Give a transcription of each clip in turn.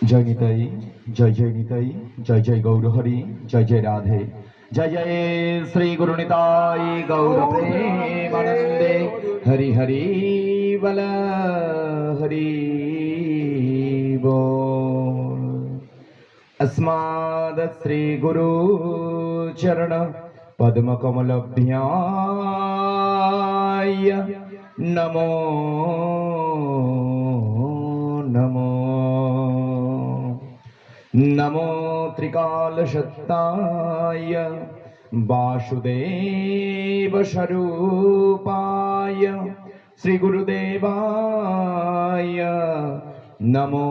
जय निताई, जय जय निताई, जय जय गौरहरि, जय जय राधे, जय जय श्री गुरु निताई गौर प्रेमानंदे, हरि हरि बल हरि बोल। अस्माद श्री गुरु चरण पद्म कमलभ्याय नमो नमो नमो त्रिकालशक्ताय वासुदेव स्वरूपाय श्री गुरुदेवाय नमो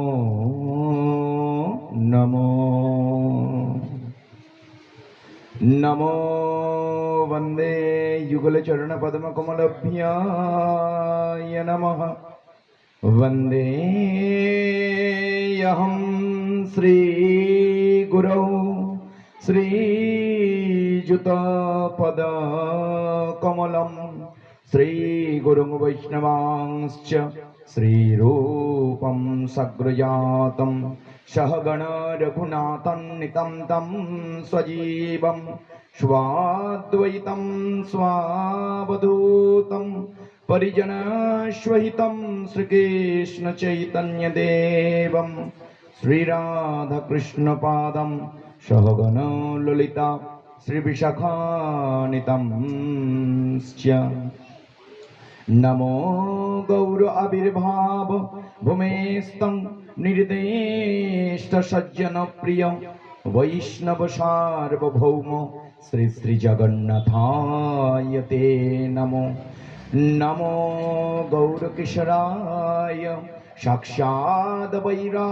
नमो नमो वंदे युगल चरण पद्म कमलभ्याय नमः वंदेऽहं श्री गुरौ श्रीयुतपद कमलं श्री गुरुं वैष्णवांश्च श्रीरूपं सग्रजातं सहगण रघुनाथन्नितं तं स्वजीवं स्वाद्वैतं स्वावधूतं परिजनश्वहितं श्रीकृष्ण चैतन्य देवं श्रीराधाकृष्णपादं सहगण ललिता श्रीविशाखान्वितं नमो गौर आविर्भाव भूमेस्तं निर्देष्ट सज्जन प्रिय वैष्णव सार्वभौम श्री श्री जगन्नाथाय ते नमो नमो गौरकिशोराय साक्षात् वैराग्यमूर्तये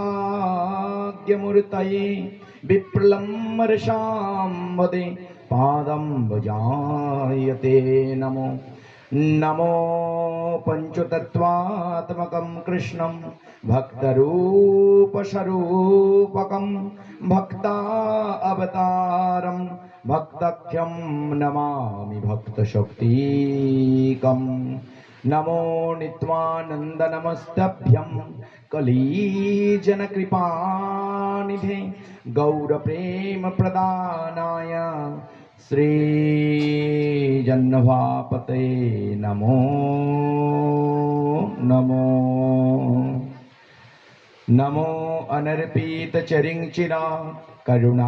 विप्रलम्बरसाम्बदे पादं भजायते नमो नमो पंचतत्वात्मकं कृष्णं भक्तरूपस्वरूपकं भक्तावतारं भक्तख्यं नमामि भक्तशक्तिकं नमो नित्वानन्द नमस्तभ्यं कलीजनकृपानिधे गौरप्रेमप्रदानाय श्री जन्नभापते नमो नमो नमो अनर्पित चरिंचिरा करुणायवतीर्ण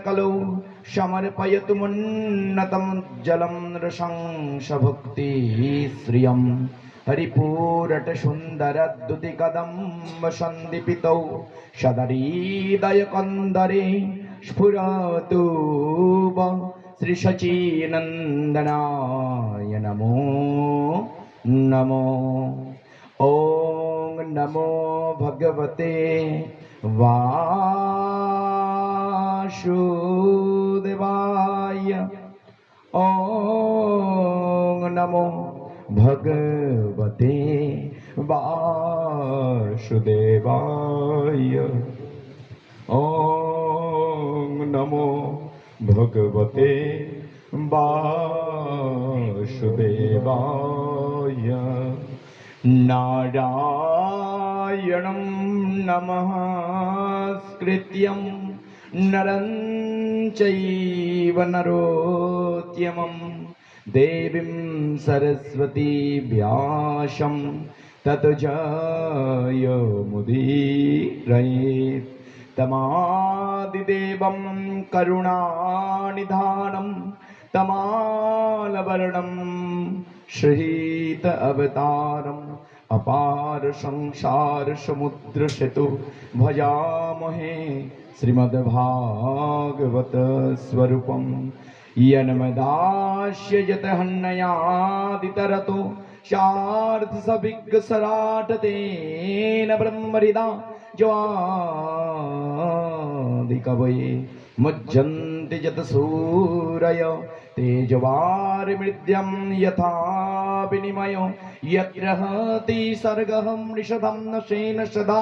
कलौ समर्पयतु मुन्नतं जलं रसंस भक्ति श्रियं हरिपूरट सुंदर दुति कदम्ब सन्दीपितौ सदरीदय कंदरे स्फुरतु श्री शचीनंदनाय नमो नमो ओम नमो भगवते वासुदेवाय ओम नमो भगवते वासुदेवाय ओम नमो भगवते वासुदेवाय नारायणं नमस्कृत्यं नरं चैव नरोत्तमं देवीं सरस्वती व्यासं ततो जयमुदीरयेत् तमादिदेवं करुणानिधानं तमालवर्णं श्रीत अवतारम् अपार संसार समुद्र सेतु भजामहे श्रीमद्भागवत स्वरूपम् यन्मदास्य यतहन्नयादितरतो शार्थ सविज्ञ सराटतेन ब्रह्महृदा ज्वादिकवये मुज्जन्ति यत सूरय तेजवारिमृद्यं यथा विनिमयो यत्र हति सर्गहं निषधं नशेन सदा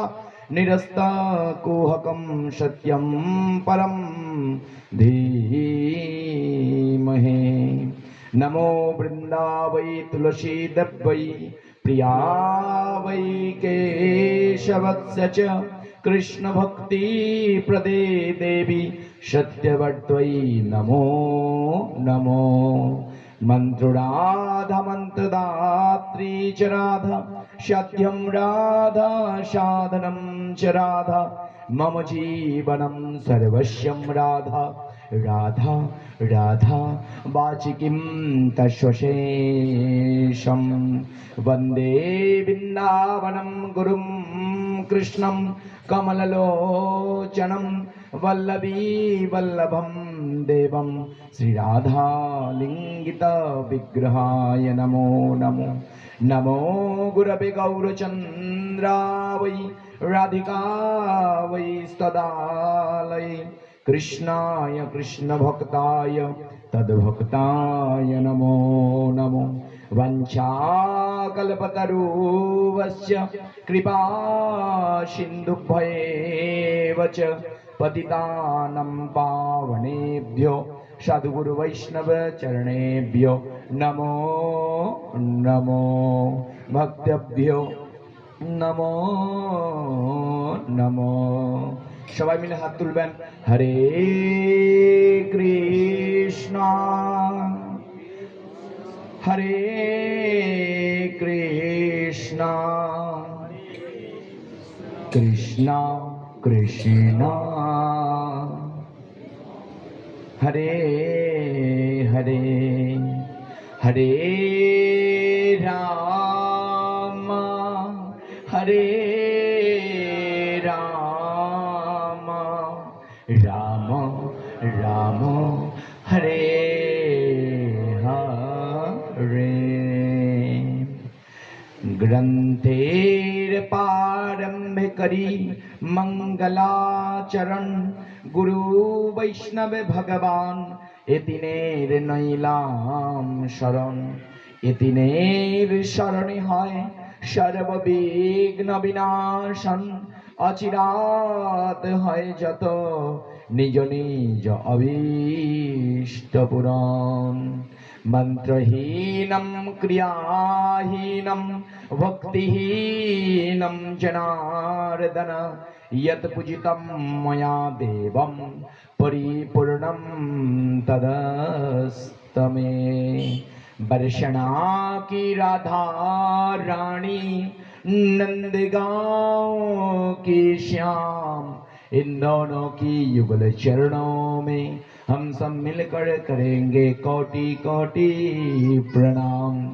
निरस्तकुहकं सत्यं परं धीमहि नमो वृंदावै तुलसी दब्बै प्रिया वै केशवदाय केशवस्य च कृष्ण भक्ति प्रदे देवी सत्यवर्त्वयि नमो नमो मंत्रुराधा मंत्रदात्री च राधा सत्यं राधा साधनं च राधा मम जीवनं सर्वस्वं राधा राधा राधा वाचिकीं तस्वशेषं वन्दे वृन्दावनं गुरुं कृष्णं कमललोचनं वल्लभी वल्लभं देवं श्रीराधालिङ्गित विग्रहाय नमो नमो नमो गुरवे गौरचन्द्रावै राधिकावै तदालये कृष्णाय कृष्णभक्ताय तद्भक्ताय नमो नमो वञ्चाकल्पतरुवस्य कृपा सिन्धुभ्येव च पतितानं पावनेभ्यो साधुगुरुवैष्णवचरणेभ्यो नमो नमो भक्तेभ्यो नमो नमो সবাই মিলে হাত তুলবেন হরে কৃষ্ণ হরে কৃষ্ণ কৃষ্ণ কৃষ্ণ হরে হরে হরে রাম হরে রাম রাম রাম হরে হরে ग्रंथेर पारंभ करी मंगलाचरण गुरु वैष्णव भगवान एतिनेर नैलाम शरण एतिनेर शरणे হয় সর্ববিঘ্ন বিনাশন অচিরাত হয় যত নিজ নিজ অভীষ্ট পূরণ मंत्रहीनं क्रियाहीनं भक्तिहीनं जनार्दन यत् पूजितं मया देवं परिपूर्णं तदस्तमे बर्षणा की राधा रानी नंदगांव की श्याम इन दोनों की युगल चरणों में हम सब मिलकर करेंगे कोटि कोटि प्रणाम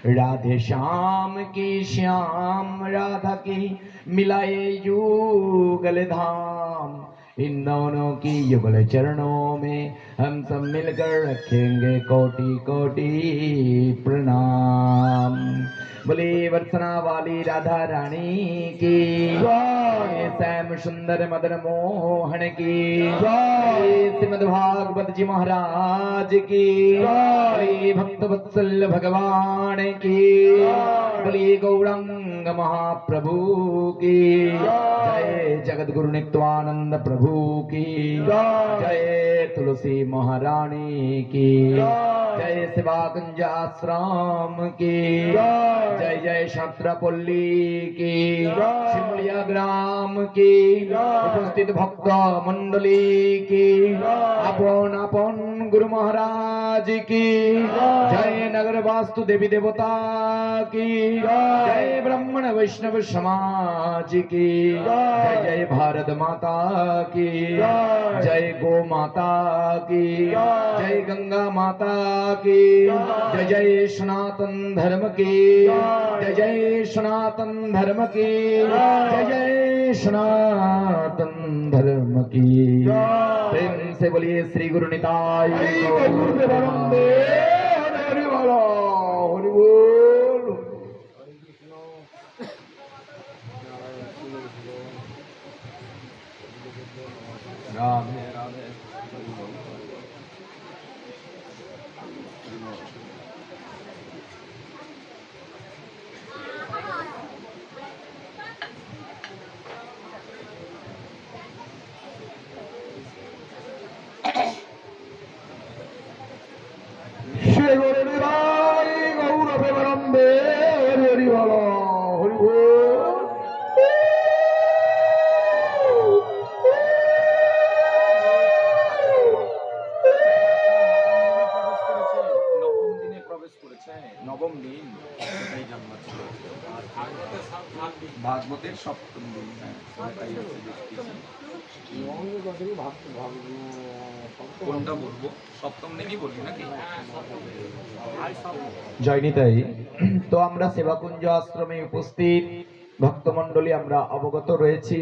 राधे श्याम की श्याम राधा की मिलाए युगल धाम इन दोनों की युगल चरणों में हम सब मिलकर रखेंगे कोटि कोटि प्रणाम बोले वर्षना वाली राधा रानी की श्याम सुंदर मदन मोहन की श्रीमद् भागवत जी महाराज की भक्त वत्सल भगवान की बोली गौरंग महाप्रभु की जय जगत गुरु नित्यानंद प्रभु की जय तुलसी महारानी की जय शिवाकुंज आश्रम की जय जय छत्रपल्ली की शिमलिया ग्राम की उपस्थित भक्त मंडली की अपन अपन गुरु महाराज की जय नगर वास्तु देवी देवता की जय ब्राह्मण वैष्णव समाज की जय जय भारत माता की जय गो माता की जय गंगा माता की जय जय सनातन धर्म की जय जय सनातन धर्म की जय जय सनातन धर्म की प्रेम से बोलिए श्री गुरु निताई राधे राधे श्री गुरु निताई गौर प्रेमानंदे हरि हरि बोलो हरि बोल ভাগবতের সপ্তম দিন। হ্যাঁ, তাই হচ্ছে দেখতেছি। কোনটা বলবো? সপ্তম দিনই বলি নাকি? জয় নিতাই। তো আমরা সেবাকুঞ্জ আশ্রমে উপস্থিত ভক্তমণ্ডলী আমরা অবগত রয়েছি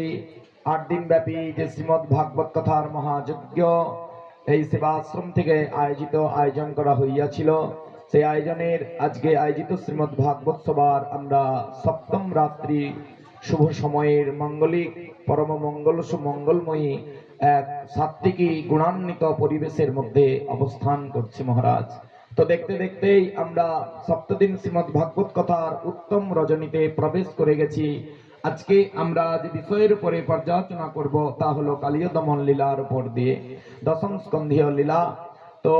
8 দিন ব্যাপী যে শ্রীমদ্ ভাগবত কথার মহাযজ্ঞ এই সেবা আশ্রম থেকে আয়োজন করা হইয়াছিল। সেই আয়োজনের আজকে আয়োজিত শ্রীমদ্ ভাগবত সভার আমরা সপ্তম রাত্রি শুভ সময়ের মঙ্গলিক পরম মঙ্গলময়ী এক সাত্বিকী গুণান্বিত পরিবেশের মধ্যে অবস্থান করছি মহারাজ। তো দেখতে দেখতেই আমরা সপ্তদিন শ্রীমদ্ ভাগবত কথার উত্তম রজনীতে প্রবেশ করে গেছি। আজকে আমরা যে বিষয়ের উপরে পর্যালোচনা করব তা হলো কালীয় দমন লীলার উপর দিয়ে দশম স্কন্ধীয় লীলা। তো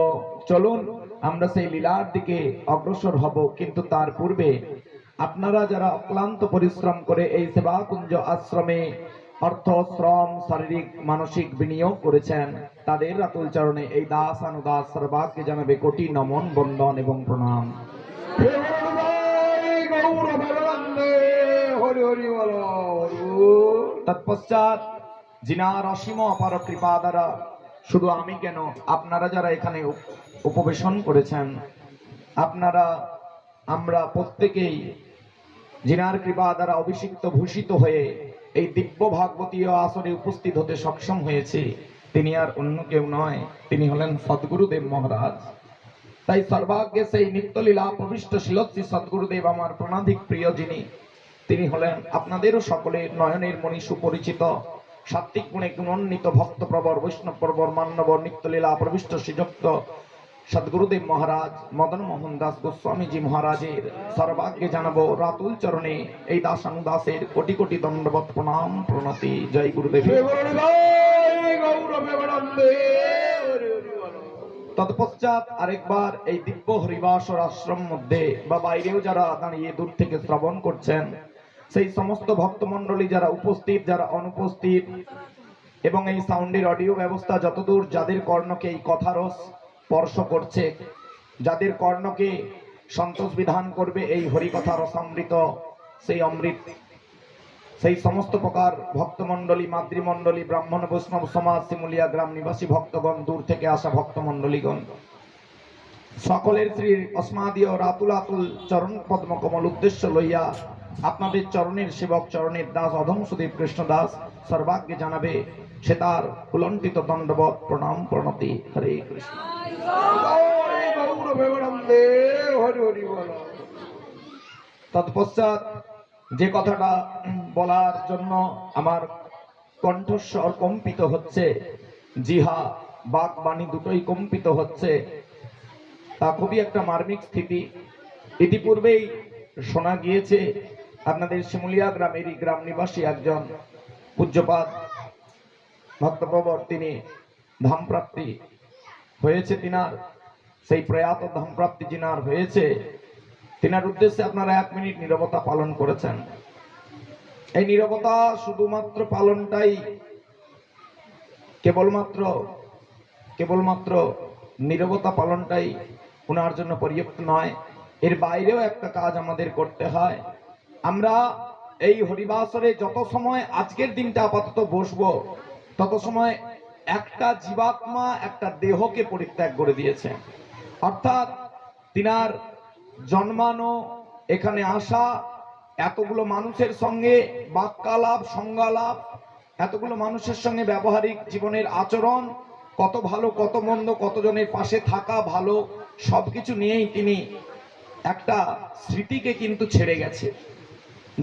চলুন আমরা সেই লীলার দিকে অগ্রসর হব, কিন্তু তার পূর্বে আপনারা যারা অক্লান্ত পরিশ্রম করে এই সেবাকুঞ্জ আশ্রমে অর্থ শ্রম শারীরিক মানসিক বিনিয়োগ করেছেন তাদের রাতুল চরণে এই দাস অনুদাস সর্বাগ্যে জানাবে কোটি নমন বন্দন এবং প্রণাম। তৎপশ্চাৎ জিনার অসীম অপার কৃপা দ্বারা শুধু আমি কেন আপনারা যারা এখানে উপবেশন করেছেন আপনারা আমরা প্রত্যেকেই জিনার কৃপা দ্বারা অভিষিক্ত ভূষিত হয়ে এই দিব্য ভাগবতীয় আসরে উপস্থিত হতে সক্ষম হয়েছে। তিনি আর অন্য কেউ নয়, তিনি হলেন সদ্গুরুদেব মহারাজ। তাই সর্বাগ্যে সেই নিত্যলীলা প্রবিষ্ট শিলশ্রী সদ্গুরুদেব আমার প্রাণাধিক প্রিয় যিনি, তিনি হলেন আপনাদেরও সকলের নয়নের মণি সুপরিচিত সাত্বিক গুণে গুণান্বিত ভক্ত প্রবর বৈষ্ণব প্রবর মান্যবর নিত্যলীলা প্রবিষ্ট শ্রীযুক্ত সদ্গুরুদেব মহারাজ মদন মোহন দাস গোস্বামীজি মহারাজের সর্বাগ্যে জানাবো রাতুল চরণে এই দাসানুদাসের কোটি কোটি দণ্ডবত প্রণাম প্রণতি। জয় গুরুদেব। তৎপশ্চাৎ আরেকবার এই দিব্য হরিবাসর আশ্রম মধ্যে বা বাইরেও যারা দাঁড়িয়ে দূর থেকে শ্রবণ করছেন সেই সমস্ত ভক্তমণ্ডলী যারা উপস্থিত যারা অনুপস্থিত এবং এই সাউন্ডের অডিও ব্যবস্থা যতদূর যাদের কর্ণকে এই কথারস স্পর্শ করছে, যাদের কর্ণকে সন্তোষ বিধান করবে এই হরিকথা রসামৃত সেই অমৃত, সেই সমস্ত প্রকার ভক্তমণ্ডলী মাতৃমণ্ডলী ব্রাহ্মণ বৈষ্ণব সমাজ শিমুলিয়া গ্রাম নিবাসী ভক্তগণ দূর থেকে আসা ভক্তমণ্ডলীগণ সকলের শ্রী অস্মাদীয় রাতুল আতুল চরণ পদ্ম কমল উদ্দেশ্য লইয়া আপনাদের চরণের সেবক চরণের দাস অধমসুদেব কৃষ্ণ দাস সর্বাগ্যে জানাবে সে তার উলণ্ঠিত দণ্ডবত প্রণাম প্রণতি। হরে কৃষ্ণ। তৎপশ্চাৎ যে কথাটা বলার জন্য আমার কণ্ঠস্বর কম্পিত হচ্ছে, জিহা বাক বাণী দুটোই কম্পিত হচ্ছে, তা খুবই একটা মার্মিক স্থিতি। ইতিপূর্বেই শোনা গিয়েছে আপনাদের শিমুলিয়া গ্রামেরই গ্রাম নিবাসী একজন পূজ্যপাদ ভক্তপ্রবর তিনি ধামপ্রাপ্তি হয়েছে, তিনার সেই প্রয়াত ধামপ্রাপ্তি যিনার হয়েছে তিনার উদ্দেশ্যে আপনারা 1 মিনিট নীরবতা পালন করেছেন। এই নীরবতা শুধুমাত্র পালনটাই কেবলমাত্র নীরবতা পালনটাই ওনার জন্য পর্যাপ্ত নয়, এর বাইরেও একটা কাজ আমাদের করতে হয়। আমরা এই হরিবাসরে যত সময় আজকের দিনটা আপাতত বসবো তত সময় একটা জীবাত্মা একটা দেহকে পরিত্যাগ করে দিয়েছে, অর্থাৎ তিনার জন্মানো এখানে আসা এতগুলো মানুষের সঙ্গে বাক্যালাপ সংজ্ঞালাপ এতগুলো মানুষের সঙ্গে ব্যবহারিক জীবনের আচরণ কত ভালো কত মন্দ কতজনের পাশে থাকা ভালো সবকিছু নিয়েই তিনি একটা স্মৃতিকে কিন্তু ছেড়ে গেছে।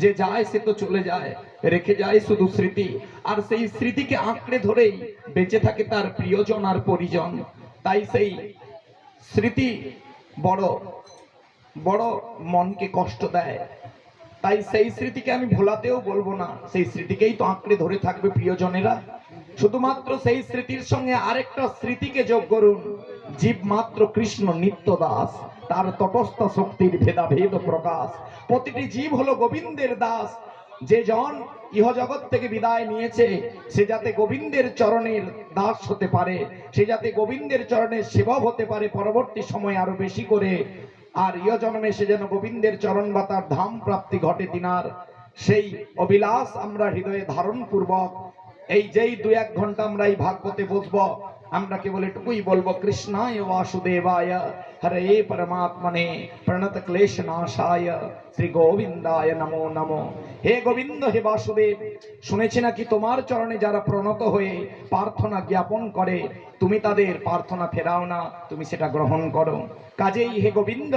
যে যায় সে তো চলে যায়, রেখে যায় শুধু স্মৃতি, আর সেই স্মৃতিকে আঁকড়ে ধরেই বেঁচে থাকে তার প্রিয়জন আর পরিজন। তাই সেই স্মৃতি বড় বড় মনকে কষ্ট দেয়, তাই সেই স্মৃতিকে আমি ভোলাতেও বলবো না, সেই স্মৃতিকেই তো আঁকড়ে ধরে থাকবে প্রিয়জনেরা। শুধুমাত্র সেই স্মৃতির সঙ্গে আরেকটা স্মৃতিকে যোগ করুন, জীব মাত্র কৃষ্ণ নিত্য দাস, তার তটস্থ শক্তির ভেদাভেদ প্রকাশ। প্রতিটি জীব হলো গোবিন্দের দাস, যে জন ইহজগৎ থেকে বিদায় নিয়েছে সে যাতে গোবিন্দের চরণের দাস হতে পারে, সে যাতে গোবিন্দের চরণের সেবক হতে পারে পরবর্তী সময় আরো বেশি করে, আর ইহ জন্মে সে যেন গোবিন্দের চরণ বা তার ধাম প্রাপ্তি ঘটে তিনার সেই অভিলাষ আমরা হৃদয়ে ধারণ পূর্বক এই যেই 2-1 ঘন্টা আমরা এই ভাগবতে বসবো, আমরা কেবল এটুকুই বলবো, কৃষ্ণায় বাসুদেবায় হরে পরমাত্মনে প্রণত ক্লেশ নাশায় শ্রী গোবিন্দায় নমো নমো। হে গোবিন্দ, হে বাসুদেব, শুনেছি নাকি তোমার চরণে যারা প্রণত হয়ে প্রার্থনা জ্ঞাপন করে তুমি তাদের প্রার্থনা ফেরাও না, তুমি সেটা গ্রহণ করো। কাজেই হে গোবিন্দ,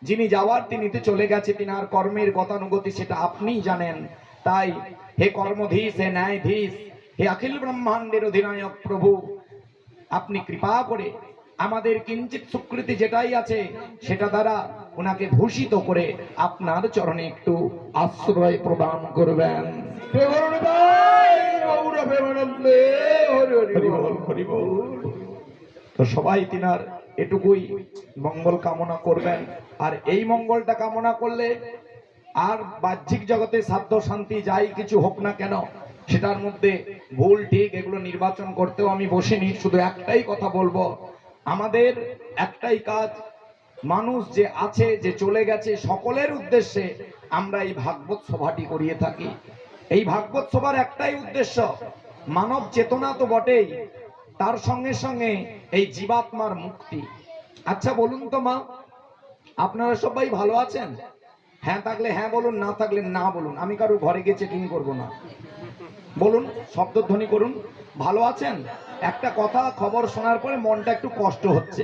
যিনি যাওয়ার তিনি তো চলে গেছে, তিনার কর্মের গতানুগতি সেটা আপনিই জানেন। তাই হে কর্মধীশ, হে ন্যায়ধীশ, হে অখিল ব্রহ্মাণ্ডের অধিনায়ক প্রভু, আপনি কৃপা করে আমাদের কিঞ্চিত সুকৃতি যেটাই আছে সেটা দ্বারা ওনাকে ভূষিত করে আপনার চরণে একটু আশ্রয় প্রদান করবেন। তো সবাই তিনার এটুকুই মঙ্গল কামনা করবেন। আর এই মঙ্গলটা কামনা করলে আর বাহ্যিক জগতে সাধ্য শান্তি যাই কিছু হোক না কেন, সেটার মধ্যে ভুল ঠিক এগুলো নির্বাচন করতেও আমি বসিনি। শুধু একটাই কথা বলবো, আমাদের একটাই কাজ, মানুষ যে আছে যে চলে গেছে সকলের উদ্দেশ্যে আমরা এই ভাগবত সভাটি করিয়ে থাকি। এই ভাগবত সভার একটাই উদ্দেশ্য, মানব চেতনা তো বটেই, তার সঙ্গে সঙ্গে এই জীবাত্মার মুক্তি। আচ্ছা বলুন তো মা, আপনারা সবাই ভালো আছেন? হ্যাঁ থাকলে হ্যাঁ বলুন, না থাকলে না বলুন। আমি কারোর ঘরে গিয়ে চেকিং করবো না। বলুন, শব্দধ্বনি করুন, ভালো আছেন? একটা কথা খবর শোনার পরে মনটা একটু কষ্ট হচ্ছে।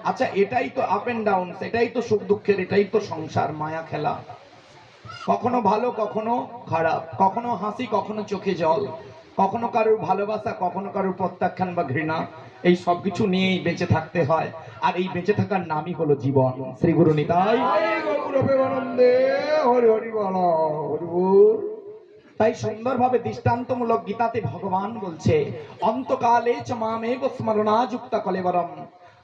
আচ্ছা, এটাই তো আপ এন্ড ডাউন, এটাই তো সুখ দুঃখের, এটাই তো সংসার, মায়া খেলা। কখনো ভালো, কখনো খারাপ, কখনো হাসি, কখনো চোখে জল, কখনো কারোর ভালোবাসা, কখনো কারোর প্রত্যাখ্যান বা ঘৃণা। এই সব কিছু নিয়েই বেঁচে থাকতে হয়, আর এই বেঁচে থাকার নামই হলো জীবন। শ্রী গুরু নিতাই। তাই সুন্দরভাবে দৃষ্টান্তমূলক গীতাতে ভগবান বলছে, অন্তকালে চ মামেব স্মরণাযুক্তা কলেবরম,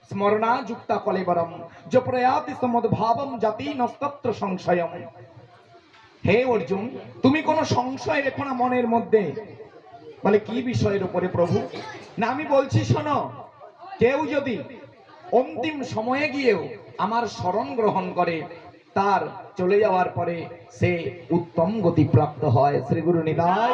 স্মরণাযুক্তা কলেবরম যে প্রয়াতি সমদ্ভাবম জাতি নস্তত্র সংশয়ম। হে অর্জুন, তুমি কোনো সংশয় রেখো না মনের মধ্যে। বলে কি বিষয়ের উপরে প্রভু? না আমি বলছি শোনো, কেউ যদি অন্তিম সময়ে গিয়েও আমার শরণ গ্রহণ করে, তার চলে যাওয়ার পরে সে উত্তম গতি প্রাপ্ত হয়। শ্রী গুরু নিতাই।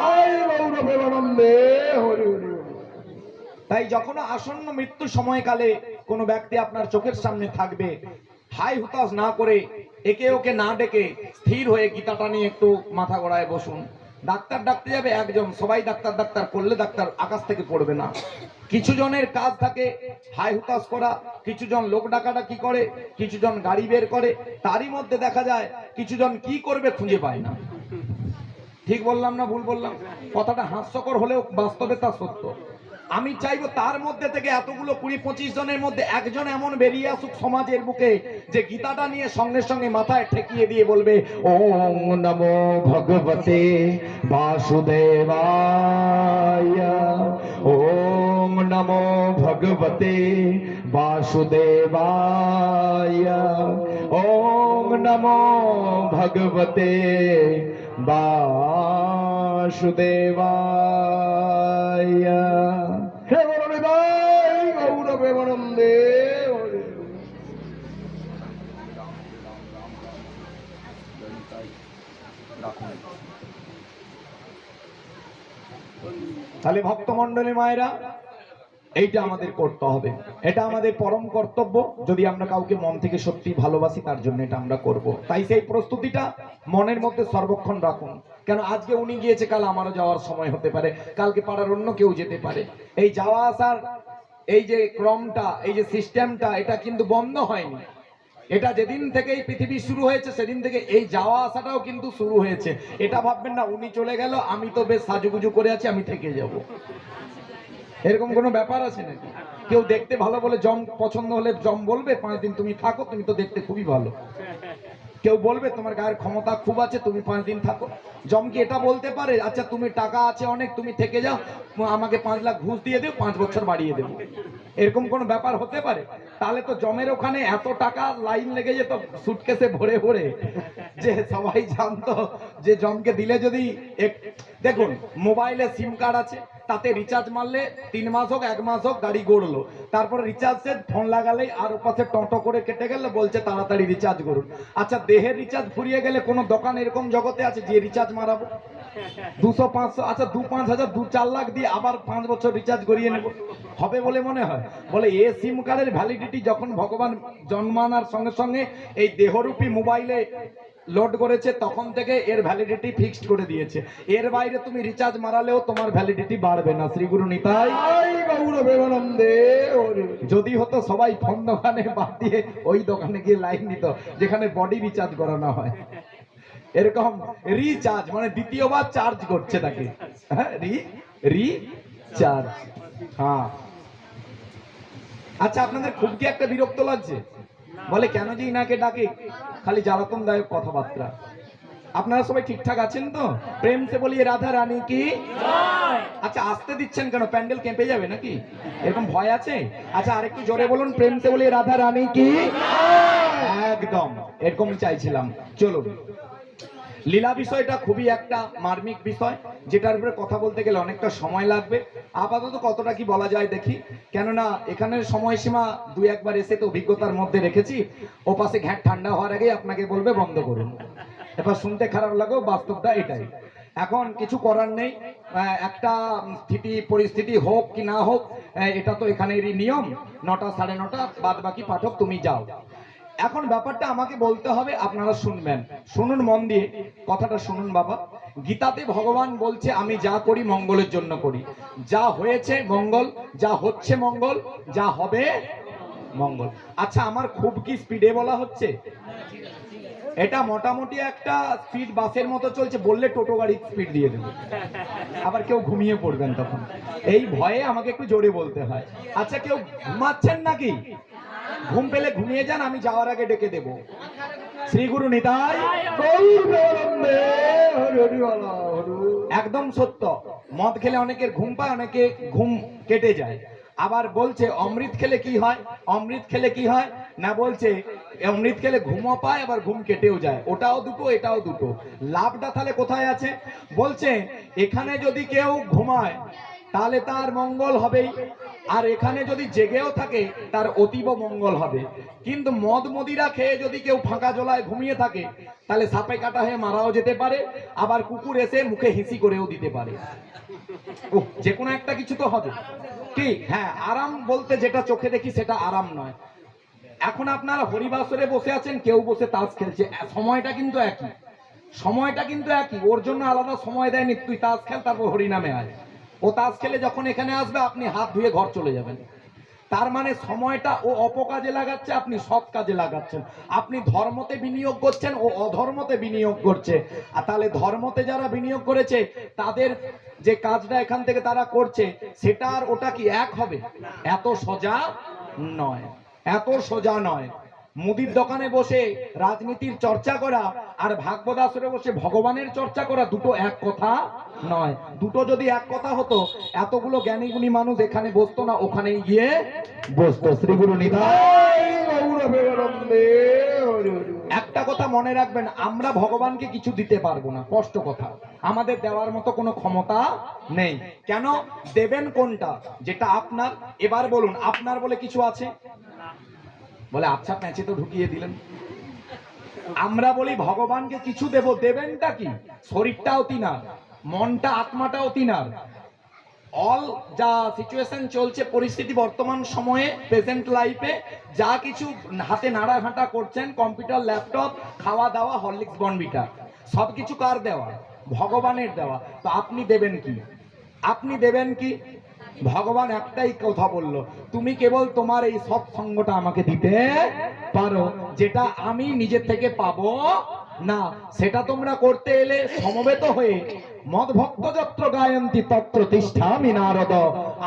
তাই যখন আসন্ন মৃত্যু সময়কালে কোনো ব্যক্তি আপনার চোখের সামনে থাকবে, হাই হুতাশ না করে, একে ওকে না ডেকে স্থির হয়ে গীতাটা নিয়ে একটু মাথা গড়ায় বসুন। ডাক্তার ডাকতে যাবে একজন, সবাই ডাক্তার ডাক্তার করলে ডাক্তার আকাশ থেকে পড়বে না। কিছু জনের কাজ থাকে হাই হুতাশ করা, কিছু জন লোক ডাকাডাকি করে, কিছু জন গাড়ি বের করে, তারই মধ্যে দেখা যায় কিছু জন কি করবে খুঁজে পায় না। ঠিক বললাম না ভুল বললাম? কথাটা হাস্যকর হলেও বাস্তবে তা সত্য। আমি চাইবো তার মধ্যে থেকে এতগুলো 20-25 জনের মধ্যে একজন এমন বেরিয়ে আসুক সমাজের বুকে, যে গীতাটা নিয়ে সঙ্গে সঙ্গে মাথায় ঠেকিয়ে দিয়ে বলবে, ওম নমো ভগবতে বাসুদেবায়, ওম নমো ভগবতে বাসুদেবায়, ওম নমো ভগবতে বাসুদেবায়। হে গৌরবেবাই গৌরবেবানন্দে। তাহলে ভক্তমণ্ডলী মায়েরা, এইটা আমাদের করতে হবে, এটা আমাদের পরম কর্তব্য। যদি আমরা কাউকে মন থেকে সত্যি ভালোবাসি, তার জন্য এটা আমরা করব। তাই সেই প্রস্তুতিটা মনের মধ্যে সর্বক্ষণ রাখুন। কেন আজকে উনি গিয়েছে, কাল আমারও যাওয়ার সময় হতে পারে, কালকে পাড়ার অন্য কেউ যেতে পারে। এই যাওয়া আসার এই যে ক্রমটা, এই যে সিস্টেমটা, এটা কিন্তু বন্ধ হয়নি। এটা যেদিন থেকে এই পৃথিবী শুরু হয়েছে সেদিন থেকে এই যাওয়া আসাটাও কিন্তু শুরু হয়েছে। এটা ভাববেন না উনি চলে গেল, আমি তো বেশ সাজুগুজু করে আছি, আমি থেকে যাব। এরকম কোনো ব্যাপার আছে নাকি? কেউ দেখতে ভালো বলে জম পছন্দ হলে জম বলবে 5 দিন তুমি থাকো, তুমি তো দেখতে খুবই ভালো। কেউ বলবে তোমার গায়ের ক্ষমতা খুব আছে, তুমি 5 দিন থাকো। জম কি এটা বলতে পারে, আচ্ছা তুমি টাকা আছে অনেক, তুমি থেকে যাও, আমাকে 5 লাখ ঘুষ দিয়ে দিও, 5 বছর বাড়িয়ে দেবো? এরকম কোনো ব্যাপার হতে পারে? তাহলে তো জমের ওখানে এত টাকা লাইন লেগে যেত সুটকেসে ভরে ভরে, যে সবাই জানতো যে জমকে দিলে যদি দেখুন মোবাইলে সিম কার্ড আছে, তাতে রিচার্জ মারলে 3 মাস হোক 1 মাস হোক গাড়ি গড়লো, তারপরে রিচার্জ সেট ফোন লাগালেই আর ওপাশে টটো করে কেটে গেলে বলছে তাড়াতাড়ি রিচার্জ করুন। আচ্ছা দেহের রিচার্জ ফুরিয়ে গেলে কোন দোকান এরকম জগতে আছে যে রিচার্জ মারাবো 200-500, আচ্ছা 2-5 হাজার 2-4 লাখ দিয়ে আবার 5 বছর রিচার্জ করিয়ে নেব, হবে বলে মনে হয়? বলে এ সিম কার্ডের ভ্যালিডিটি যখন ভগবান জন্মানোর সঙ্গে সঙ্গে এই দেহরূপী মোবাইলে লোড করেছে তখন থেকে এর ভ্যালিডিটি ফিক্সড করে দিয়েছে। এর বাইরে তুমি রিচার্জ মারালেও তোমার ভ্যালিডিটি বাড়বে না। শ্রী গুরু নিতাই গৌর প্রেমানন্দে। যদি হতো সবাই ফোন দোকানে বাদ দিয়ে ওই দোকানে গিয়ে লাইন নিত যেখানে বডি রিচার্জ করানো হয়। এরকম রিচার্জ মানে দ্বিতীয়বার চার্জ করছে তাকে, হ্যাঁ রিচার্জ। হ্যাঁ আচ্ছা, আপনাদের খুব কি একটা বিরক্ত লাগছে? বলে কেন যে ইনাকে ডাকে, খালি জ্বালাতনদায়ক কথাবার্তা। আপনারা সবাই ঠিকঠাক আছেন তো? প্রেম সে বলিয়ে রাধা রানী কি। আচ্ছা আসতে দিচ্ছেন কেন? প্যান্ডেল কেঁপে যাবে নাকি? এরকম ভয় আছে? আচ্ছা আরেকটু জোরে বলুন, প্রেম সে বলিয়ে রাধা রানী কি। একদম এরকম চাইছিলাম। চলুন, লীলা বিষয়টা খুবই একটা মার্মিক বিষয়, যেটার উপরে কথা বলতে গেলে অনেকটা সময় লাগবে। আপাতত কতটা কি বলা যায় দেখি, কেননা এখানের সময়সীমা 2-1 বার এসে তো অভিজ্ঞতার মধ্যে রেখেছি। ও পাশে ঘ্যাট ঠান্ডা হওয়ার আগেই আপনাকে বলবে বন্ধ করুন। এবার শুনতে খারাপ লাগেও বাস্তবটা এটাই। এখন কিছু করার নেই, একটা স্থিতি পরিস্থিতি হোক কি না হোক, এটা তো এখানেরই নিয়ম। 9টা 9:30 বাদ বাকি পাঠক তুমি যাও। এখন ব্যাপারটা আমাকে বলতে হবে, আপনারা শুনবেন। শুনুন মন দিয়ে, কথাটা শুনুন বাবা। গীতাতে ভগবান বলছে আমি যা করি মঙ্গলের জন্য করি। যা হয়েছে মঙ্গল, যা হচ্ছে মঙ্গল, যা হবে মঙ্গল। আচ্ছা আমার খুব কি স্পিডে বলা হচ্ছে? এটা মোটামুটি একটা স্পিড বাসের মতো চলছে, বললে টোটো গাড়ির স্পিড দিয়ে দেবে, আবার কেউ ঘুমিয়ে পড়বেন তখন। এই ভয়ে আমাকে একটু জোরে বলতে হয়। আচ্ছা কেউ ঘুমাচ্ছেন নাকি? ঘুম পেলে ঘুমিয়ে যান, আমি যাওয়ার আগে ডেকে দেব। শ্রী গুরু নিতাই একদম সত্য। মদ খেলে অনেকের ঘুম পায়, অনেকে ঘুম কেটে যায়। আবার বলছে অমৃত খেলে কি হয়? অমৃত খেলে কি হয় না, বলছে অমৃত খেলে ঘুমও পায় আবার ঘুম কেটেও যায়। ওটাও দুটো এটাও দুটো। লাভটা তাহলে কোথায় আছে? বলছে এখানে যদি কেউ ঘুমায় তাহলে তার মঙ্গল হবেই, আর এখানে যদি জেগেও থাকে তার অতীব মঙ্গল হবে। কিন্তু মদ মদিরা খেয়ে যদি কেউ ফাঁকা জলায় ঘুমিয়ে থাকে তাহলে সাপে কাটা হয়ে মারাও যেতে পারে, আবার কুকুর এসে মুখে হিসি করেও দিতে পারে। যে কোনো একটা কিছু তো হবে কি। হ্যাঁ, আরাম বলতে যেটা চোখে দেখি সেটা আরাম নয়। এখন আপনারা হরিবাসরে বসে আছেন, কেউ বসে তাস খেলছে, সময়টা কিন্তু একই, সময়টা কিন্তু একই। ওর জন্য আলাদা সময় দেয়নি, তুই তাস খেল তারপর হরিনামে আয়। ও তাস খেলে যখন এখানে আসবে আপনি হাত ধুয়ে ঘর চলে যাবেন। তার মানে সময়টা ও অপকাজে লাগাচ্ছে, আপনি সৎ কাজে লাগাচ্ছেন। আপনি ধর্মতে বিনিয়োগ করছেন, ও অধর্মতে বিনিয়োগ করছে। আর তাহলে ধর্মতে যারা বিনিয়োগ করেছে তাদের যে কাজটা এখান থেকে তারা করছে সেটা আর ওটা কি এক হবে? এত সোজা নয়, এত সোজা নয়। মুদির দোকানে বসে রাজনীতির চর্চা করা আর ভাগবত আসরে বসে ভগবানের চর্চা করা দুটো এক কথা নয়। দুটো যদি এক কথা হতো এতগুলো জ্ঞানী গুণী মানুষ এখানে বসতো না, ওখানেই গিয়ে বসতো। শ্রী গুরু নিতাই গৌর প্রেমানন্দে। একটা কথা মনে রাখবেন, আমরা ভগবানকে কিছু দিতে পারবো না, স্পষ্ট কথা। আমাদের দেওয়ার মতো কোনো ক্ষমতা নেই। কেন দেবেন? কোনটা যেটা আপনার। এবার বলুন আপনার বলে কিছু আছে? বলে আচ্ছা প্যাঁচে তো ঢুকিয়ে দিলেন। আমরা বলি ভগবানকে কিছু দেব, দেবেনটা কি? শরীরটাও তিনার, মনটা আত্মাটাও তিনার। অল যা সিচুয়েশন চলছে, পরিস্থিতি বর্তমান সময়ে প্রেজেন্ট লাইফে যা কিছু হাতে নাড়াঘাটা করছেন, কম্পিউটার ল্যাপটপ খাওয়া দাওয়া হরলিক্স বনবিটা, সবকিছু কার দেওয়া? ভগবানের দেওয়া। তো আপনি দেবেন কি? আপনি দেবেন কি? ভগবান একটাই কথা বলল, তুমি কেবল তোমার এই সৎসঙ্গটা আমাকে দিতে পারো, যেটা আমি নিজের থেকে পাবো না। সেটা তোমরা করতে এলে সমবেত হয়ে মদ ভক্ত যত্র গায়ন্তি তত্র তিষ্ঠামি নারদ।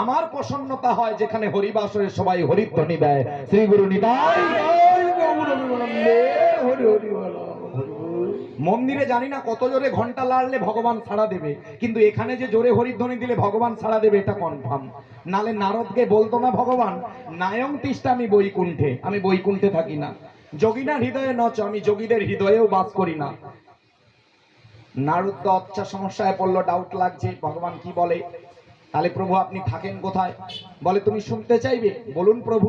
আমার প্রসন্নতা হয় যেখানে হরিবাসরে সবাই হরিধ্বনি দেয়। শ্রী গুরু নিতাই মন্দিরে জানি না কত জোরে ঘন্টা লাড়লে ভগবান সাড়া দেবে, কিন্তু এখানে যে জোরে হরিধ্বনি দিলে ভগবান সাড়া দেবে এটা কনফার্ম। নালে নারদকে বলতো না ভগবান, নায়ং তিষ্ঠা আমি বৈকুণ্ঠে, আমি বৈকুণ্ঠে থাকি না। যোগীনার হৃদয়ে নচ, আমি যোগীদের হৃদয়েও বাস করি না। নারদ তো আচ্ছা সমস্যায় পড়লো, ডাউট লাগছে ভগবান কি বলে। তাহলে প্রভু আপনি থাকেন কোথায়? বলে তুমি শুনতে চাইবে? বলুন প্রভু।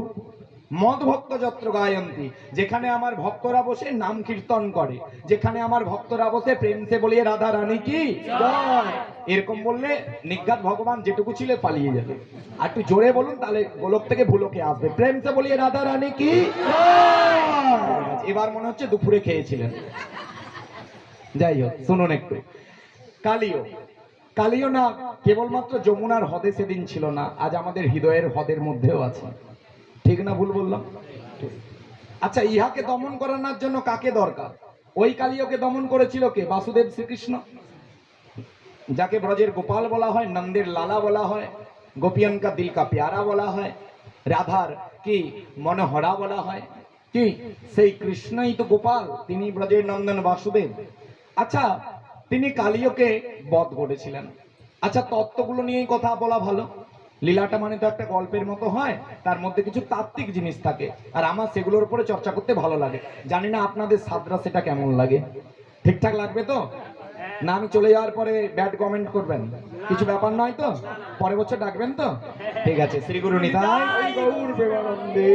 মদ ভক্ত যত্র গায়ন্তী, যেখানে আমার ভক্তরা বসে নাম কীর্তন করে, যেখানে আমার ভক্তরা বসে প্রেম সে বলিয়ে রাধা রানী কি জয়, এরকম বললে নিজ্ঞাত ভগবান যেটুকু ছিল পালিয়ে যাবে। আর একটু জোরে বলুন, তাহলে গোলক থেকে ভুলোকে আসবে। প্রেম সে বলিয়ে রাধা রানী কি জয়। এবার মনে হচ্ছে দুপুরে খেয়েছিলেন। যাই হোক, শুনুন একটু। কালিও, কালিও না কেবলমাত্র যমুনার হ্রদে সেদিন ছিল না, আজ আমাদের হৃদয়ের হ্রদের মধ্যেও আছে। ঠিক না ভুল বললাম? আচ্ছা, ইহাকে দমন করানোর জন্য কাকে দরকার? ওই কালিওকে দমন করেছিল কে? বাসুদেব শ্রীকৃষ্ণ, যাকে ব্রজের গোপাল বলা হয়, নন্দের লালা বলা হয়, গোপিয়ন কা দিল কা প্যারা বলা হয়, রাধার কি মনোহরা বলা হয়। কি সেই কৃষ্ণই তো গোপাল, তিনি ব্রজের নন্দন বাসুদেব। আচ্ছা, তিনি কালিওকে বধ করেছিলেন। আচ্ছা, তত্ত্বগুলো নিয়েই কথা বলা ভালো। লীলাটা মানে তো একটা গল্পের মতো হয়, তার মধ্যে কিছু তাত্ত্বিক জিনিস থাকে, আর আমার সেগুলোর উপরে চর্চা করতে ভালো লাগে। জানি না আপনাদের সাদরা সেটা কেমন লাগে। ঠিকঠাক লাগবে তো? না আমি চলে যাওয়ার পরে ব্যাড কমেন্ট করবেন? কিছু ব্যাপার নয় তো? পরের বছর ডাকবেন তো? ঠিক আছে, শ্রী গুরু নিতাই গৌর প্রেমানন্দে।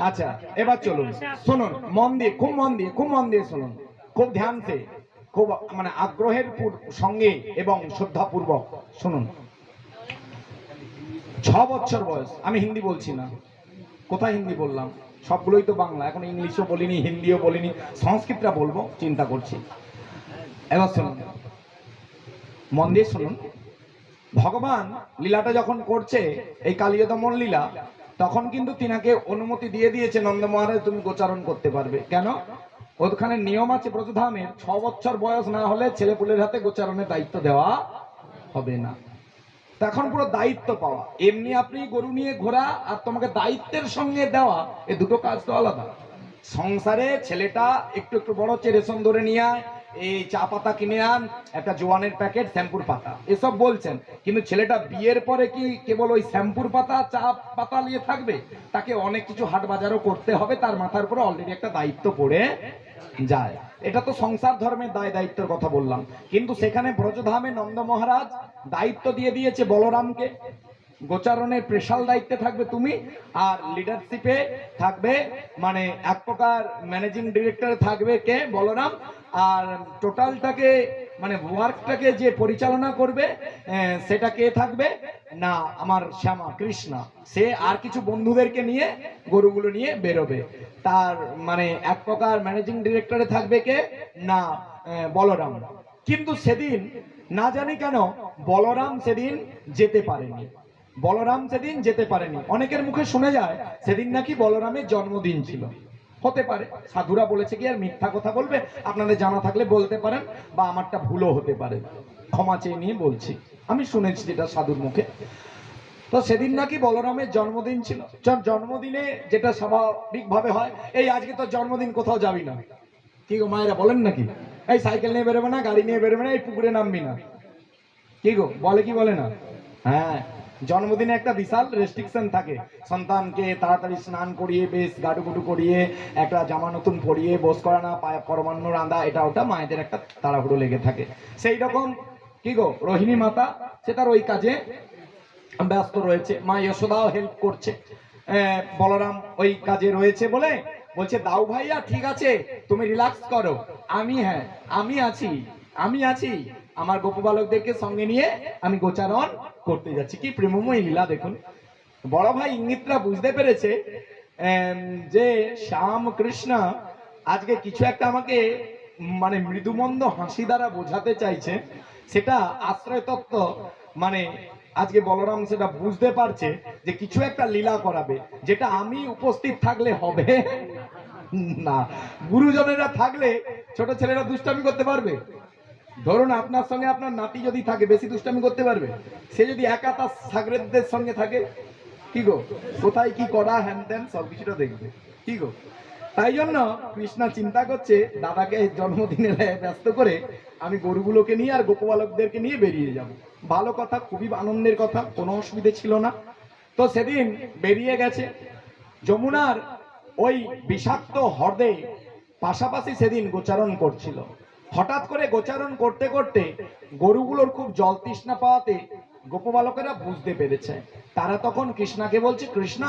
আচ্ছা, এবার চলুন, শুনুন মন দিয়ে, খুব মন দিয়ে, খুব মন দিয়ে শুনুন, খুব ধ্যান সে, খুব মানে আগ্রহের সঙ্গে এবং শ্রদ্ধাপূর্বক শুনুন। 6 বছর বয়স, আমি হিন্দি বলছি না। কোথায় হিন্দি বললাম? সবগুলোই তো বাংলা। এখন ইংলিশও বলিনি, হিন্দিও বলিনি, সংস্কৃতটা বলবো চিন্তা করছি। এবার শুনুন, মন দিয়ে শুনুন। ভগবান লীলাটা যখন করছে, এই কালিয় দমন লীলা, তখন কিন্তু তিনাকে অনুমতি দিয়ে দিয়েছে, নন্দ মহারাজ তুমি গোচারণ করতে পারবে। কেন? ওখানে নিয়ম আছে ব্রজধামের, 6 বছর বয়স না হলে ছেলেপুলের হাতে গোচারণের দায়িত্ব দেওয়া হবে না। তখন পুরো দায়িত্ব পাওয়া। এমনি আপনি গরু নিয়ে ঘোরা আর তোমাকে দায়িত্বের সঙ্গে দেওয়া, এই দুটো কাজ তো আলাদা। সংসারে ছেলেটা একটু একটু বড় হচ্ছে, রেশন ধরে নিয়ে আয়, এই চা পাতা কিনে আন, একটা জোয়ানের প্যাকেট, শ্যাম্পুর পাতা, এসব বলছেন। কিন্তু ছেলেটা বিয়ের পরে কি কেবল ওই শ্যাম্পুর পাতা চা পাতা নিয়ে থাকবে? তাকে অনেক কিছু হাট বাজারও করতে হবে, তার মাথার উপরে অলরেডি একটা দায়িত্ব পড়ে যায়। এটা তো সংসার ধর্মের দায় দায়িত্বের কথা বললাম। কিন্তু সেখানে ব্রজধামে নন্দ মহারাজ দায়িত্ব দিয়ে দিয়েছে বলরামকে। গোচারণের স্পেশাল দায়িত্বে থাকবে তুমি, আর লিডারশিপে থাকবে মানে এক প্রকার ম্যানেজিং ডিরেক্টর থাকবে কে? বলরাম। আর টোটালটাকে মানে ওয়ার্কটাকে যে পরিচালনা করবে সেটা কে থাকবে? না আমার শ্যামা কৃষ্ণা। সে আর কিছু বন্ধুদেরকে নিয়ে গরুগুলো নিয়ে বেরোবে। তার মানে এক প্রকার ম্যানেজিং ডিরেক্টরে থাকবে কে? না বলরাম। কিন্তু সেদিন না জানি কেন বলরাম সেদিন যেতে পারেনি। বলরাম সেদিন যেতে পারেনি। অনেকের মুখে শুনে যায় সেদিন নাকি বলরামের জন্মদিন ছিল। হতে পারে, সাধুরা বলেছে কি আর মিথ্যা কথা বলবে? আপনাদের জানা থাকলে বলতে পারেন, বা আমারটা ভুলও হতে পারে, ক্ষমা চেয়ে নিয়ে বলছি। আমি শুনেছি যেটা সাধুর মুখে। তো সেদিন নাকি বলরামের জন্মদিন ছিল। জন্মদিনে যেটা স্বাভাবিকভাবে হয়, এই আজকে তো জন্মদিন, কোথাও যাবি না, কি গো মায়েরা বলেন নাকি? এই সাইকেল নিয়ে বেরোবে না, গাড়ি নিয়ে বেরোবে না, এই পুকুরে নামবি না, কি গো বলে কি বলে না? হ্যাঁ, জন্মদিনে একটা বিশাল রেস্ট্রিকশন থাকে। সন্তানকে তাড়াতাড়ি স্নান করিয়ে, বেশ গাডুগুডু করিয়ে, একটা জামা নতুন পরিয়ে, বোস করানো, পরমান্ন রাঁধা, এটা ওটা মায়েদের একটা তাড়াহুড়ো লেগে থাকে। সেই রকম কি গো রোহিণী মাতা সে তার ওই কাজে ব্যস্ত রয়েছে। মা যশোদাও হেল্প করছে, বলরাম ওই কাজে রয়েছে বলে বলছে দাও ভাইয়া, ঠিক আছে তুমি রিল্যাক্স করো, আমি হ্যাঁ আমি আছি, আমি আছি, আমার গোপবালকদেরকে সঙ্গে নিয়ে আমি গোচারণ করতে যাচ্ছি। কি প্রেমময় লীলা দেখুন। বড় ভাই ইঙ্গিতটা বুঝতে পেরেছে যে শ্যাম কৃষ্ণ আজকে কিছু একটা আমাকে মানে মৃদুমন্দ হাসি দ্বারা বোঝাতে চাইছে। সেটা আশ্রয় তত্ত্ব মানে আজকে বলরাম সেটা বুঝতে পারছে যে কিছু একটা লীলা করাবে, যেটা আমি উপস্থিত থাকলে হবে না। গুরুজনেরা থাকলে ছোট ছেলেরা দুষ্টামি করতে পারবে? ধরুন আপনার সঙ্গে আপনার নাতি যদি থাকে, বেশি দুষ্টামি করতে পারবে? সে যদি একা তার সাগরেদদের সঙ্গে থাকে, কি গো কোথায় কি করা হ্যান ত্যান সবকিছুটা দেখবে, কি গো। তাই জন্য কৃষ্ণা চিন্তা করছে দাদাকে জন্মদিনে ব্যস্ত করে আমি গরুগুলোকে নিয়ে আর গোপবালকদেরকে নিয়ে বেরিয়ে যাব। ভালো কথা, খুবই আনন্দের কথা, কোনো অসুবিধে ছিল না। তো সেদিন বেরিয়ে গেছে যমুনার ওই বিষাক্ত হ্রদে, পাশাপাশি সেদিন গোচারণ করছিল। হঠাৎ করে গোচারণ করতে করতে গরুগুলোর খুব জল তৃষ্ণা পাওয়াতে গোপবালকেরা বুঝতে পেরেছে। তারা তখন কৃষ্ণাকে বলছে, কৃষ্ণ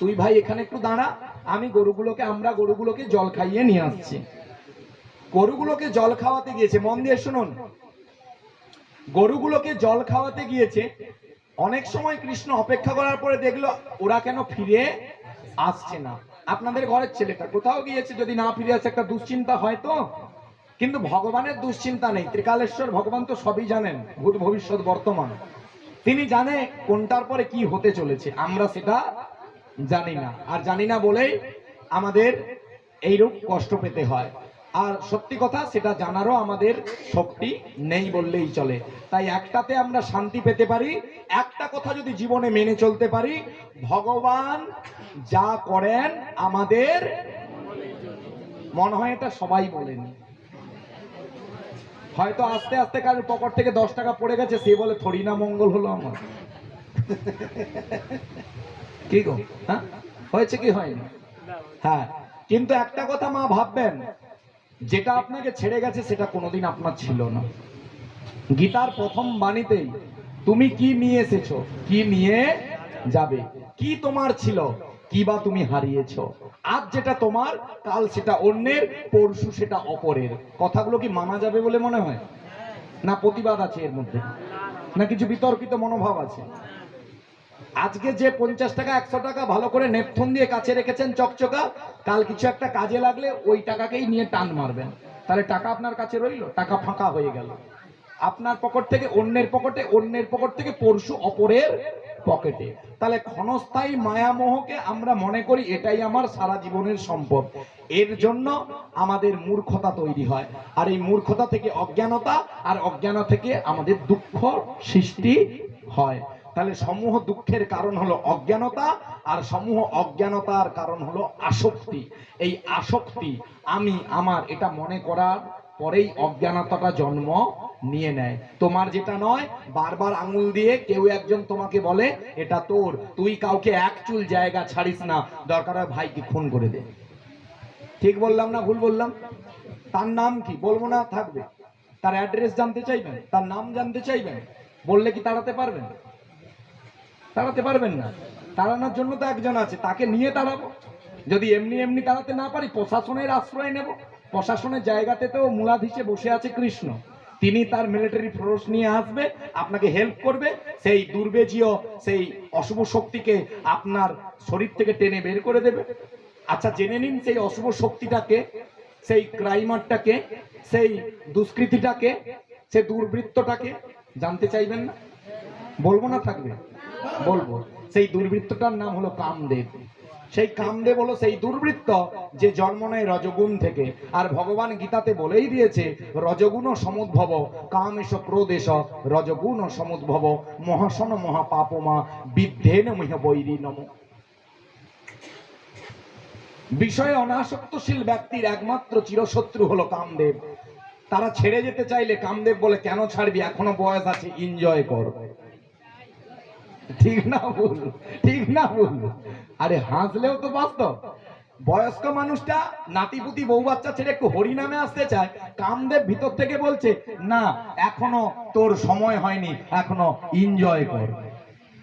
তুই ভাই এখানে একটু দাঁড়া, আমরা গরুগুলোকে জল খাইয়ে নিয়ে আসছি। গরুগুলোকে জল খাওয়াতে গিয়েছে, মন দিয়ে শুনুন, গরুগুলোকে জল খাওয়াতে গিয়েছে। অনেক সময় কৃষ্ণ অপেক্ষা করার পরে দেখলো ওরা কেন ফিরে আসছে না। আপনাদের ঘরের ছেলেটা কোথাও গিয়েছে, যদি না ফিরে আসে একটা দুশ্চিন্তা হয় তো, কিন্তু ভগবানের দুশ্চিন্তা নেই। ত্রিকালেশ্বর ভগবান তো সবই জানেন, ভূত ভবিষ্যৎ বর্তমান। তিনি জানে কোনটার পরে কি হতে চলেছে, আমরা সেটা জানি না। আর জানি না বলেই আমাদের এইরূপ কষ্ট পেতে হয়। আর সত্যি কথা, সেটা জানারও আমাদের শক্তি নেই বললেই চলে। তাই একটাতে আমরা শান্তি পেতে পারি, একটা কথা যদি জীবনে মেনে চলতে পারি, ভগবান যা করেন আমাদের, মনে হয় এটা সবাই বলেনি, হয়তো আস্তে আস্তে কারোর পকেট থেকে 10 টাকা পড়ে গেছে, সে বলে থরি না মঙ্গল হলো আমার। কি গো, হ্যাঁ হয়েছে কি হয়নি? হ্যাঁ, কিন্তু একটা কথা মা ভাববেন, যেটা আপনাকে ছেড়ে গেছে সেটা কোনোদিন আপনার ছিল না। গীতার প্রথম বাণীতেই তুমি কি নিয়ে এসেছো, কি নিয়ে যাবে, কি তোমার ছিল, কি বা তুমি হারিয়েছো। আজ যেটা তোমার, কাল সেটা অন্যের, পরশু সেটা অপরের। কথাগুলো কি মানা যাবে বলে মনে হয়? না প্রতিবাদ আছে এর মধ্যে, না কিছু বিতর্কিত মনোভাব আছে? আজকে যে 50 টাকা 100 টাকা ভালো করে নেপথুন দিয়ে কাছে রেখেছেন চকচকা, কাল কিছু একটা কাজে লাগলে ওই টাকাকেই নিয়ে টান মারবেন, তাহলে টাকা আপনার কাছে রইল, টাকা ফাঁকা হয়ে গেল। আপনার পকেট থেকে অন্যের পকেটে, অন্যের পকেট থেকে পরশু অপরের পকেটে। তাহলে ক্ষণস্থায়ী মায়ামোহকে আমরা মনে করি এটাই আমার সারা জীবনের সম্পদ। এর জন্য আমাদের মূর্খতা তৈরি হয়, আর এই মূর্খতা থেকে অজ্ঞানতা, আর অজ্ঞান থেকে আমাদের দুঃখ সৃষ্টি হয়। তাহলে সমূহ দুঃখের কারণ হলো অজ্ঞানতা, আর সমূহ অজ্ঞানতার কারণ হলো আসক্তি। এই আসক্তি, আমি আমার, এটা মনে করার পরেই অজ্ঞানতাটা জন্ম নিয়ে নেয়। তোমার যেটা নয়, বারবার আঙুল দিয়ে কেউ একজন তোমাকে বলে এটা তোর, তুই কাউকে এক চুল জায়গা ছাড়িস না, দরকার হয় ভাইকে খুন করে দে। ঠিক বললাম না ভুল বললাম? তার নাম কি বলবো না, থাকবে। তার অ্যাড্রেস জানতে চাইবেন, তার নাম জানতে চাইবেন, বললে কি তাড়াতে পারবেন? তাড়াতে পারবেন না। তাড়ানোর জন্য তো একজন আছে, তাকে নিয়ে তাড়াবো। যদি এমনি এমনি তাড়াতে না পারি, প্রশাসনের আশ্রয় নেব। প্রশাসনের জায়গাতে তো মূলাধীশে বসে আছে কৃষ্ণ, তিনি তার মিলিটারি ফোর্স নিয়ে আসবে, আপনাকে হেল্প করবে, সেই দুর্বেজীয়, সেই অশুভ শক্তিকে আপনার শরীর থেকে টেনে বের করে দেবে। আচ্ছা জেনে নিন, সেই অশুভ শক্তিটাকে, সেই ক্রাইমারটাকে, সেই দুষ্কৃতিটাকে, সেই দুর্বৃত্তটাকে জানতে চাইবেন না? বলবো না থাকবে? বলবো। সেই দুর্বৃত্তটার নাম হলো কামদেব। সেই কামদেব হলো সেই দুর্বৃত্ত যে জন্ম নেয় রজগুণ থেকে। আর ভগবান গীতাতে বলেই দিয়েছে, রজগুণ সমুদ্ভব কামেশ ক্রোধেশ রজগুণ সমুদ্ভব মহাসন মহাপাপমা বিদ্ধেন মিহ বৈরী নম। বিষয়ে অনাসক্তশীল ব্যক্তির একমাত্র চিরশত্রু হলো কামদেব। তারা ছেড়ে যেতে চাইলে কামদেব বলে, কেন ছাড়বি, এখনো বয়স আছে, এনজয় কর। ঠিক না ভুল? ঠিক না ভুল? আরে হাসলেও তো বাস্তব। বয়স্ক মানুষটা নাতিপুতি বউ বাচ্চা ছেড়ে একটু হরি নামে আসতে চায়, কামদেব ভিতর থেকে বলছে, না এখনো তোর সময় হয়নি, এখনো এনজয় কর।